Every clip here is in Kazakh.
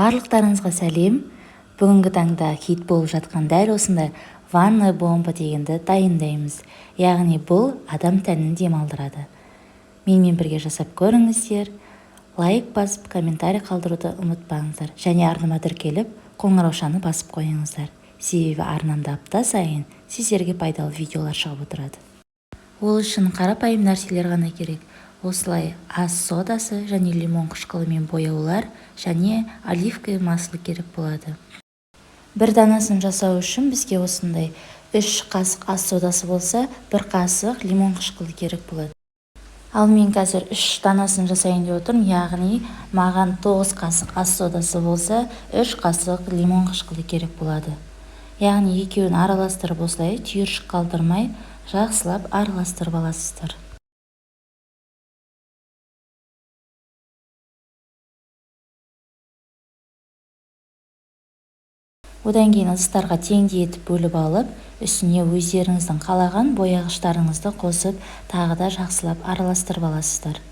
Барлықтарыңызға сәлем. Бүгінгі таңда хит болып жатқан дәл осындай ванная бомба дегенді дайындаймыз. Яғни бұл адам тәнін демалдырады. Менімен бірге жасап көріңіздер. Лайк басып, комментарий қалдыруды ұмытпаңыздар. Және арнама тіркеліп, қоңыраушаны басып қойыңыздар. Себебі арнамда апта сайын сіздерге пайдалы видеолар шығып отырады. Ол үшін қарапайым нәрселер ғана керек. Осылай ас содасы және лимон қышқылымен бояулар және оливковое масло керек болады. Бір данасын жасау үшін бізге осындай 3 қасық ас содасы болса, 1 қасық лимон қышқылы керек болады. Ал мен қазір 3 данасын жасайын деп отырмын, яғни маған 9 қасық ас содасы болса, 3 қасық лимон қышқылы керек болады. Яғни екеуін араластырып осылай түйіршік қалдырмай жақсылап араластырып аласыздар. Одан кейін ыдыстарға теңдей етіп бөліп алып, үстіне өздеріңіздің қалаған бояғыштарыңызды қосып, тағы да жақсылап араластырып аласыздар.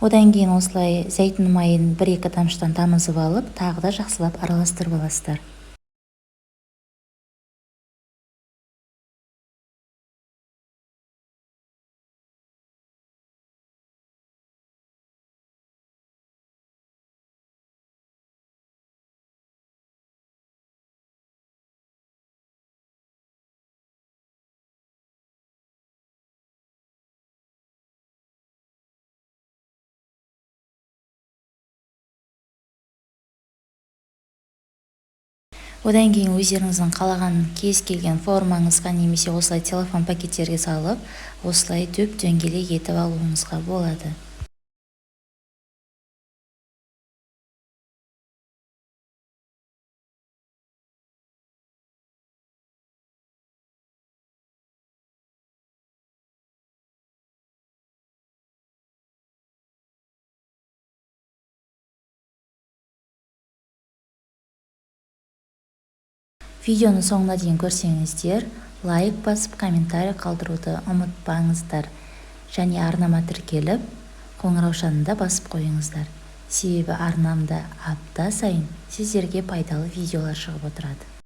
Одан кейін осылай зәйтүн майын 1-2 тамшыдан тамызып алып, тағы да жақсылап араластырып аласыздар. Одан кейін өздеріңіздің қалаған кез келген формаңызға немесе осылай целлофан пакеттерге салып, осылай дөп-дөңгелек етіп алуыңызға болады. Видеоны соңына дейін көрсеңіздер, лайк басып, комментарий қалдыруды ұмытпаңыздар. Және арнама тіркеліп, қоңыраушаны да басып қойыңыздар. Себебі арнамда апта сайын сіздерге пайдалы видеолар шығып отырады.